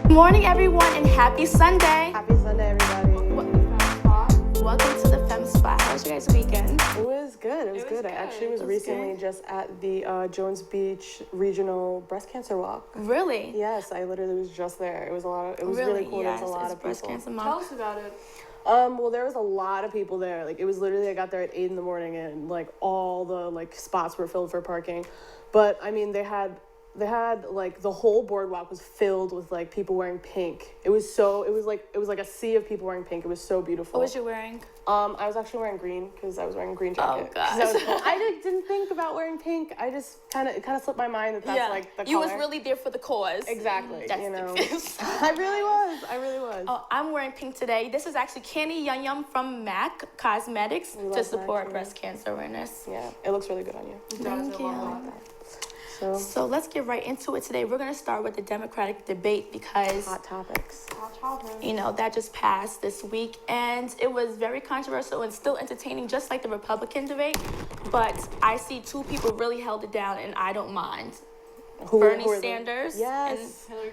Morning, everyone, and happy Sunday. Happy Sunday, everybody. Welcome to the Femme Spot. How was your guys' weekend? It was good. It was good. I actually was recently just at the Jones Beach Regional Breast Cancer Walk. Really? Yes, I literally was just there. It was really cool. Yes, There was a lot it's of Breast people. Cancer Month. Tell us about it. Well, there was a lot of people there. Like, it was literally, I got there at 8 in the morning and like all the like spots were filled for parking. But I mean, they had like the whole boardwalk was filled with like people wearing pink. It was like a sea of people wearing pink. It was so beautiful. What was you wearing? I was actually wearing green because I was wearing a green jacket. Oh, gosh. I didn't think about wearing pink. I just kind of slipped my mind that that's like the color. You was really there for the cause. Exactly. That's you know. the I really was. Oh, I'm wearing pink today. This is actually Candy Yum Yum from MAC Cosmetics to support breast cancer awareness. Yeah, it looks really good on you. Thank you. So let's get right into it today. We're going to start with the Democratic debate because Hot topics. you know, that just passed this week, and it was very controversial and still entertaining, just like the Republican debate. But I see two people really held it down, and I don't mind. Bernie Sanders and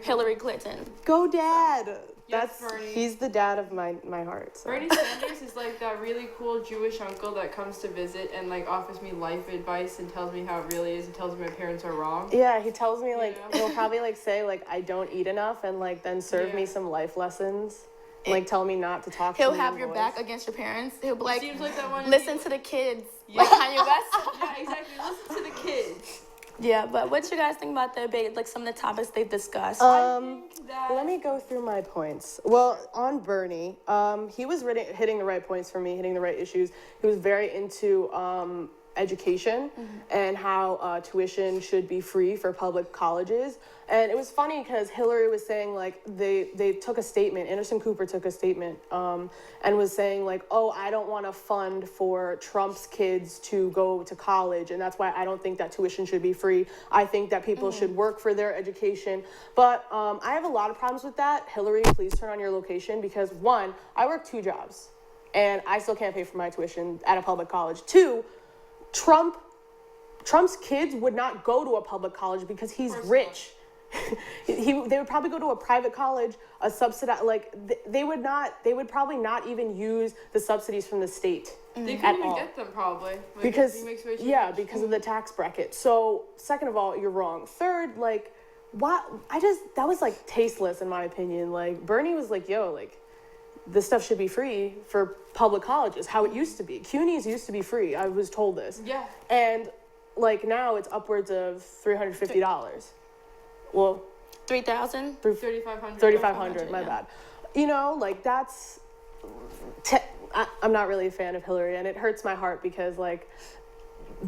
Hillary Clinton. Go Dad! Yes, Bernie. He's the dad of my heart. So. Bernie Sanders is like that really cool Jewish uncle that comes to visit and like offers me life advice and tells me how it really is and tells me my parents are wrong. Yeah, he tells me like Yeah. he'll probably like say like I don't eat enough and like then serve me some life lessons. Like tell me not to talk to He'll me have in your voice. back against your parents. He'll be like, Seems like that one. listen to the kids. Yeah. Like Kanye West. Yeah, exactly. Listen to the kids. Yeah, but what you guys think about the debate? Like some of the topics they've discussed. Let me go through my points. Well, on Bernie, he was hitting the right points for me, hitting the right issues. He was very into education and how tuition should be free for public colleges. And it was funny because Hillary was saying like they took a statement, Anderson Cooper took a statement and was saying like, oh, I don't want to fund for Trump's kids to go to college, and that's why I don't think that tuition should be free. I think that people should work for their education. But I have a lot of problems with that. Hillary, please turn on your location because one, I work 2 jobs and I still can't pay for my tuition at a public college. 2, Trump's kids would not go to a public college because he's rich. They would probably go to a private college, a subsidized, like they would probably not even use the subsidies from the state. They couldn't even get them probably. Like, Because he makes way too yeah, much. because of the tax bracket. So second of all, you're wrong. Third, like what that was like tasteless in my opinion. Like Bernie was like, yo, like this stuff should be free for public colleges, how it used to be. CUNYs used to be free. I was told this. Yeah. And like now it's upwards of $350. Well, 3,000? 3,500. 3,500. My bad. You know, like that's. I'm not really a fan of Hillary, and it hurts my heart because like.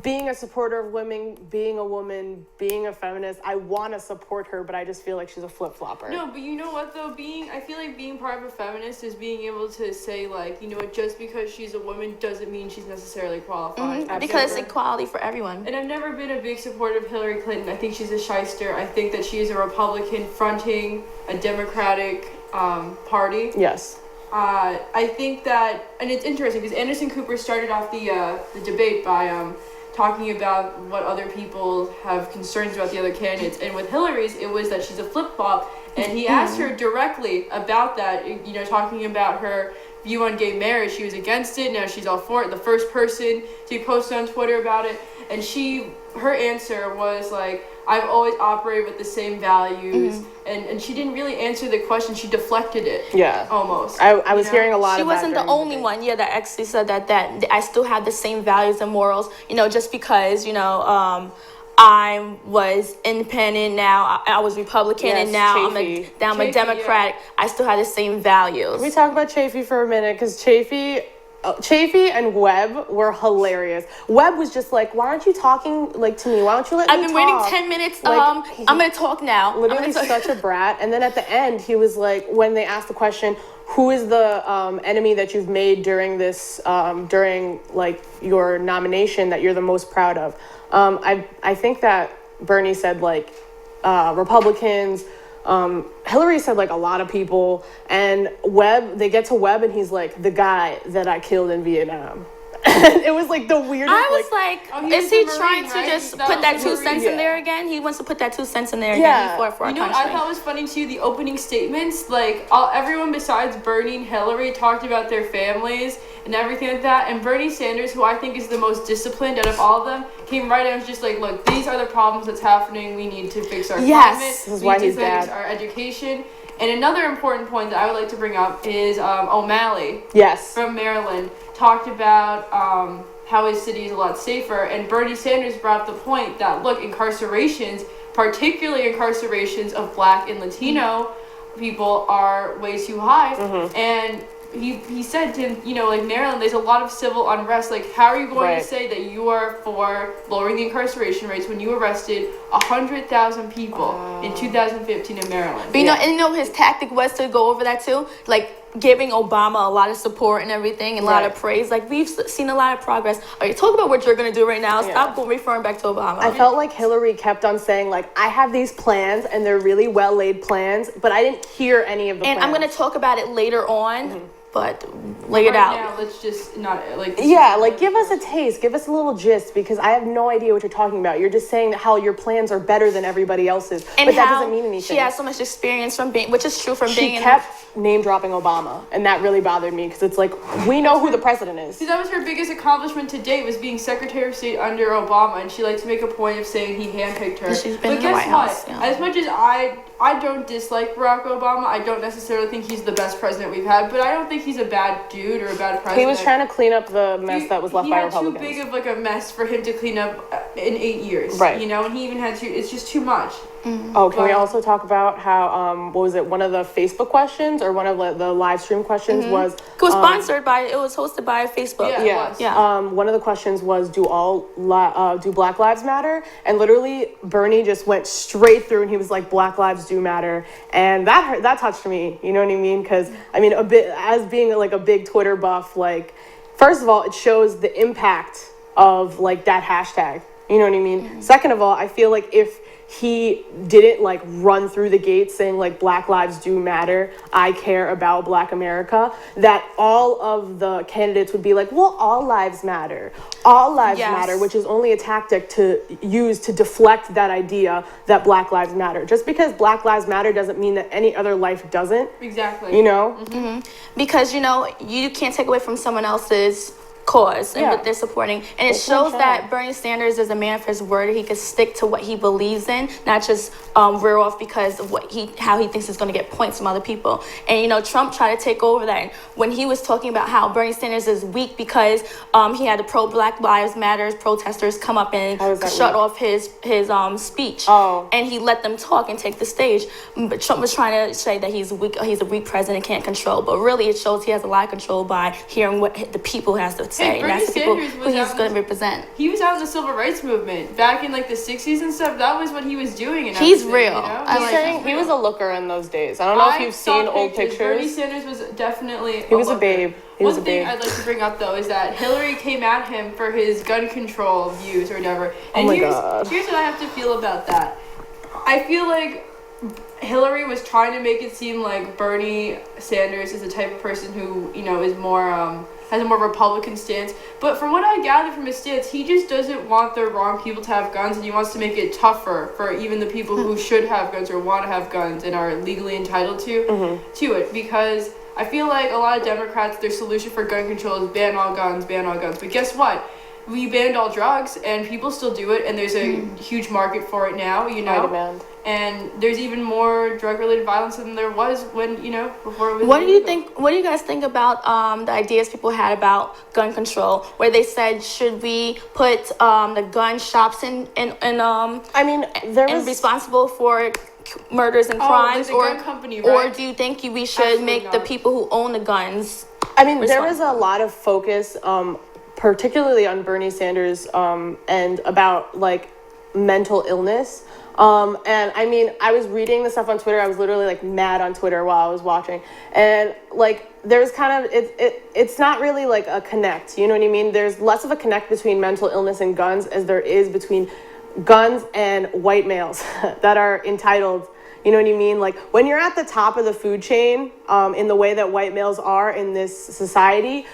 Being a supporter of women, being a woman, being a feminist, I want to support her, but I just feel like she's a flip-flopper. No, but you know what though? I feel like being part of a feminist is being able to say like, you know what, just because she's a woman doesn't mean she's necessarily qualified. Because it's equality for everyone. And I've never been a big supporter of Hillary Clinton. I think she's a shyster. I think that she is a Republican fronting a Democratic party. Yes. I think that, and it's interesting because Anderson Cooper started off the debate by talking about what other people have concerns about the other candidates. And with Hillary's, it was that she's a flip-flop. And he asked her directly about that, you know, talking about her view on gay marriage. She was against it, now she's all for it. The first person to post on Twitter about it. And her answer was like, I've always operated with the same values. And she didn't really answer the question. She deflected it. Yeah. Almost. I was hearing a lot of that. She wasn't the only one, that actually said that I still have the same values and morals, just because, I was independent, now I was Republican, and now I'm a Democratic. Yeah. I still have the same values. Can we talk about Chafee for a minute? Because Chafee and Webb were hilarious. Webb was just like, why aren't you talking like to me? Why don't you let me talk? I've been waiting 10 minutes. Like, I'm going to talk now. Literally such a brat. And then at the end, he was like, when they asked the question, who is the enemy that you've made during this, during like your nomination that you're the most proud of? I think that Bernie said like Republicans. Hillary said like a lot of people, and they get to Webb and he's like, the guy that I killed in Vietnam. And it was like the weirdest. I was like, Oh, he is was he a Marine, trying to right? just That put was that a 2 Marine. cents in Yeah. there again? He wants to put that 2 cents in there Yeah. again. He fought for our You know what country. I thought was funny too? The opening statements, like everyone besides Bernie and Hillary talked about their families and everything like that. And Bernie Sanders, who I think is the most disciplined out of all of them, came right out and was just like, "Look, these are the problems that's happening. We need to fix our Yes, climate. this is we why need to he's fix bad. our education." And another important point that I would like to bring up is O'Malley Yes. from Maryland talked about how his city is a lot safer, and Bernie Sanders brought up the point that look, incarcerations, particularly incarcerations of Black and Latino people, are way too high. And he said to like Maryland, there's a lot of civil unrest. Like, how are you going Right. to say that you are for lowering the incarceration rates when you arrested 100,000 people in 2015 in Maryland? But you know his tactic was to go over that too, like giving Obama a lot of support and everything, and a lot of Right. praise. Like, we've seen a lot of progress. Okay, talk about what you're gonna do right now. Stop referring back to Obama. I felt like Hillary kept on saying, like, I have these plans and they're really well laid plans, but I didn't hear any of the and plans. I'm gonna talk about it later on, but lay it out. Now, let's just not like. Yeah, like give us a taste, give us a little gist, because I have no idea what you're talking about. You're just saying how your plans are better than everybody else's, And but that how doesn't mean anything. she has so much experience from being, which is true from She being in kept name dropping Obama, and that really bothered me because it's like we know who the president is. See, that was her biggest accomplishment to date, was being Secretary of State under Obama, and she liked to make a point of saying he handpicked her. She's been but in the guess White what? House, yeah. As much as I don't dislike Barack Obama, I don't necessarily think he's the best president we've had, but I don't think he's a bad dude or a bad president. He was trying to clean up the mess that was left by He Republicans. had too big of like a mess for him to clean up in 8 years. Right. You know, and he even had to. It's just too much. Oh, can we But- also talk about how what was it? One of the Facebook questions or one of the live stream questions was it was sponsored by, it was hosted by Facebook. Yeah. It yeah. was. Yeah. One of the questions was, do Black Lives matter? And literally Bernie just went straight through and he was like, Black lives do matter. And that touched me. You know what I mean? Because I mean, a bit as being like a big Twitter buff, like first of all, it shows the impact of like that hashtag. You know what I mean? Second of all, I feel like if he didn't like run through the gates saying like Black lives do matter, I care about Black America, that all of the candidates would be like, well, all lives matter, all lives Yes. matter, which is only a tactic to use to deflect that idea that Black lives matter. Just because Black lives matter doesn't mean that any other life doesn't. Exactly. You know? Because you can't take away from someone else's cause and Yeah. what they're supporting, and it That's what I'm shows that saying. Bernie Sanders is a man of his word. He could stick to what he believes in, not just rear off because of how he thinks is going to get points from other people. And Trump tried to take over that when he was talking about how Bernie Sanders is weak because he had the pro Black Lives Matter protesters come up and How is that shut weak? off his speech. Oh. And he let them talk and take the stage. But Trump was trying to say that he's weak. He's a weak president, can't control. But really, it shows he has a lot of control by hearing what the people has to say. And Bernie that's the people Sanders who was he's out going to represent. He was out in the civil rights movement back in like the 60s and stuff. That was what he was doing. And He's everything, real. You know? I He's like saying he was a looker in those days. I don't know if you've seen saw old Bernie pictures. Sanders was definitely. He was a looker. babe. He was One a thing babe. I'd like to bring up though is that Hillary came at him for his gun control views or whatever. And my God. here's what I have to feel about that. I feel like Hillary was trying to make it seem like Bernie Sanders is the type of person who is more has a more Republican stance. But from what I gather from his stance, he just doesn't want the wrong people to have guns, and he wants to make it tougher for even the people who should have guns or want to have guns and are legally entitled to it. Because I feel like a lot of Democrats, their solution for gun control is ban all guns, ban all guns. But guess what? We banned all drugs, and people still do it, and there's a huge market for it now, High demand. And there's even more drug-related violence than there was when, before it was What do you illegal. think? What do you guys think about the ideas people had about gun control, where they said, should we put the gun shops in I mean, there and was responsible for murders and Oh, crimes, the or gun company, or right? do you think we should Absolutely make the not. people who own the guns? I mean, there was a lot of focus, particularly on Bernie Sanders, and about like mental illness. And I mean, I was reading the stuff on Twitter. I was literally like mad on Twitter while I was watching, and like there's kind of it's not really like a connect. You know what I mean? There's less of a connect between mental illness and guns as there is between guns and white males that are entitled. You know what I mean? Like when you're at the top of the food chain, in the way that white males are in this society,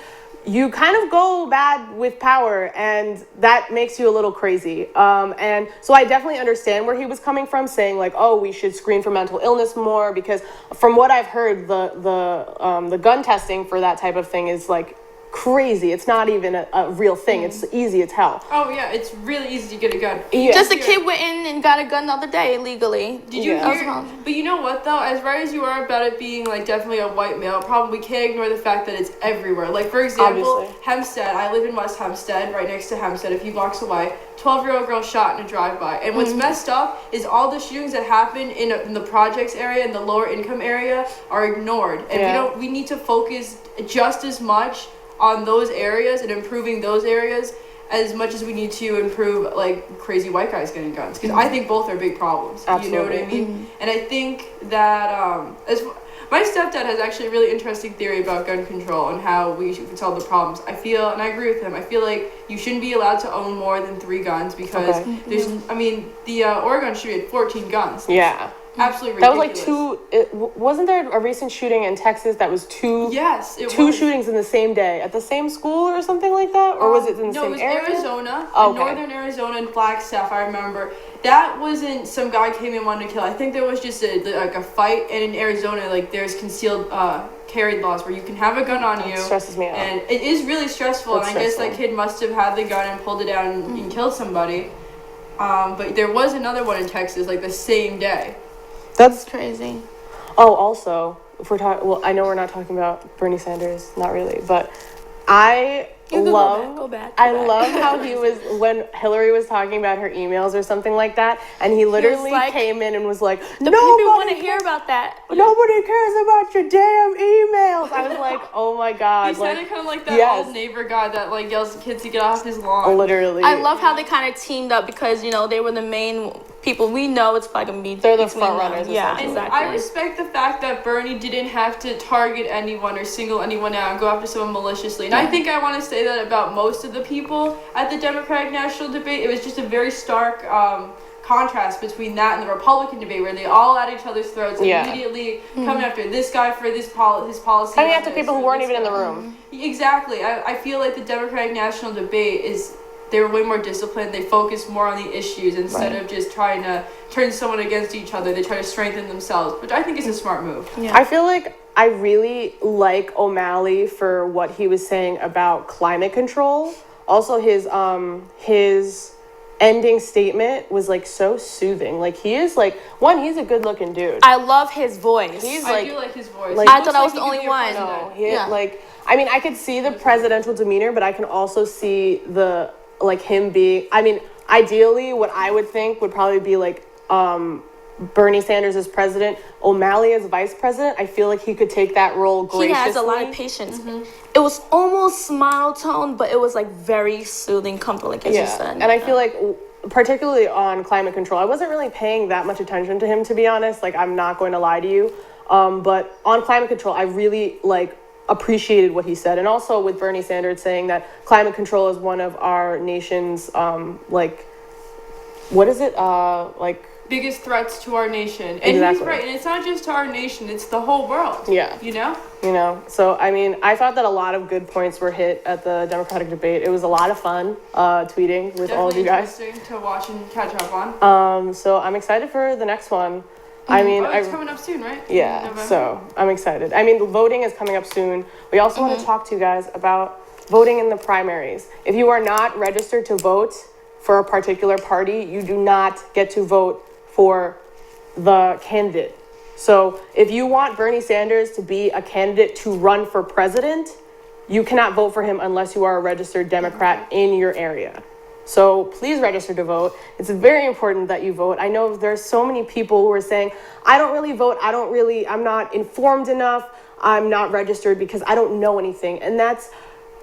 you kind of go bad with power, and that makes you a little crazy. And so I definitely understand where he was coming from, saying like, oh, we should screen for mental illness more, because from what I've heard, the gun testing for that type of thing is like crazy. It's not even a real thing. It's easy as hell. Oh yeah, it's really easy to get a gun. Yeah. Just a kid went in and got a gun the other day illegally. Did you Yeah. hear? But you know what though? As right as you are about it being like definitely a white male problem, we can't ignore the fact that it's everywhere. Like for example, Obviously. Hempstead. I live in West Hempstead, right next to Hempstead, a few blocks away. 12-year-old girl shot in a drive-by. And what's messed up is all the shootings that happen in the projects area and the lower income area are ignored. And we need to focus just as much on those areas and improving those areas as much as we need to improve like crazy white guys getting guns, because I think both are big problems. Absolutely. You know what I mean? And I think that as my stepdad has actually a really interesting theory about gun control and how we should solve the problems. I feel, and I agree with him, I feel like you shouldn't be allowed to own more than 3 guns, because there's, I mean, the Oregon shooting had 14 guns. Yeah. Absolutely That was ridiculous. like 2. Wasn't there a recent shooting in Texas that was 2? Yes, it two was. shootings in the same day at the same school or something like that, or was it in the no, same it was area? Arizona, Oh, in okay. northern Arizona, in Flagstaff. I remember that wasn't some guy came in wanting to kill. I think there was just a fight, and in Arizona, like there's concealed carry laws where you can have a gun on you. It stresses me out. And it is really stressful. That's and I guess that stressful. kid must have had the gun and pulled it out and killed somebody. But there was another one in Texas, like the same day. That's Crazy. Oh, also, if we're talking, well, I know we're not talking about Bernie Sanders, not really, but I You can love, go back. I love how he was, when Hillary was talking about her emails or something like that, and he literally like, came in and was like, The people want to hear about that. nobody cares about your damn emails. I was like, oh my God. He sounded kind of like that yes. old neighbor guy that like yells at kids to get off his lawn. Literally. I love how they kind of teamed up, because they were the main people. We know it's probably gonna be. They're the between front them. runners, Yeah, essentially. And exactly. I respect the fact that Bernie didn't have to target anyone or single anyone out and go after someone maliciously. And I think I want to say that about most of the people at the Democratic national debate. It was just a very stark contrast between that and the Republican debate, where they all at each other's throats, Yeah. immediately coming after this guy for his policy. Coming on after this, people who or weren't this even in the guy. room. Exactly. I feel like the Democratic national debate they were way more disciplined. They focused more on the issues instead of just trying to turn someone against each other. They try to strengthen themselves, which I think is a smart move. Yeah. I feel like I really like O'Malley for what he was saying about climate control. Also, his ending statement was like so soothing. Like he is like he's a good looking dude. I love his voice. He's I like do like his voice. like- He I looks thought I was like the he could only be a one. president. no, he Yeah. like I mean I could see the presidential demeanor, but I can also see the like him being. I mean, ideally, what I would think would probably be like Bernie Sanders as president, O'Malley as vice president. I feel like he could take that role graciously. He has a lot of patience. It was almost monotone, but it was like very soothing, comfortable, like as you said. And I feel like, particularly on climate control, I wasn't really paying that much attention to him, to be honest. Like, I'm not going to lie to you. But on climate control, I really appreciated what he said. And also with Bernie Sanders saying that climate control is one of our nation's, what is it? Biggest threats to our nation. And Exactly. he's right. And it's not just to our nation, it's the whole world. Yeah. You know? So, I mean, I thought that a lot of good points were hit at the Democratic debate. It was a lot of fun tweeting with all of you guys. Definitely interesting to watch and catch up on. So I'm excited for the next one. I mean, It's coming up soon, right? yeah, November. so I'm excited. I mean, the voting is coming up soon. We also want to talk to you guys about voting in the primaries. If you are not registered to vote for a particular party, you do not get to vote for the candidate. So if you want Bernie Sanders to be a candidate to run for president, you cannot vote for him unless you are a registered Democrat in your area. So please register to vote. It's very important that you vote. I know there's so many people who are saying, I don't really vote. I'm not informed enough. I'm not registered because I don't know anything. And that's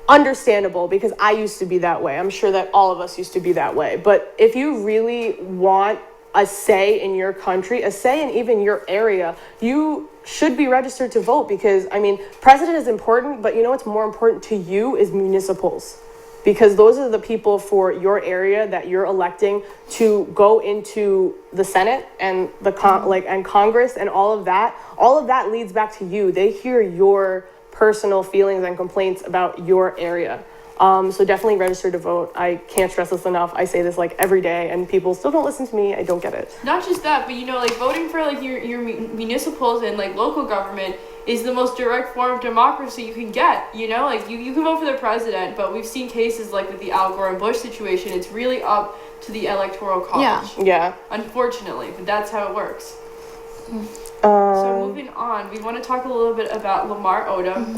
understandable because I used to be that way. I'm sure that all of us used to be that way. But if you really want a say in your country, a say in even your area, you should be registered to vote because, I mean, president is important, but you know what's more important to you is municipals. Because those are the people for your area that you're electing to go into the Senate and the and Congress and all of that leads back to you. They hear your personal feelings and complaints about your area. So definitely register to vote. I can't stress this enough. I say this like every day, and people still don't listen to me. I don't get it. Not just that, but you know, like voting for like your municipals and like local government is the most direct form of democracy you can get. You know, like you can vote for the president, but we've seen cases like with the Al Gore and Bush situation. It's really up to the electoral college. Yeah. Unfortunately, but that's how it works. So moving on, we want to talk a little bit about Lamar Odom.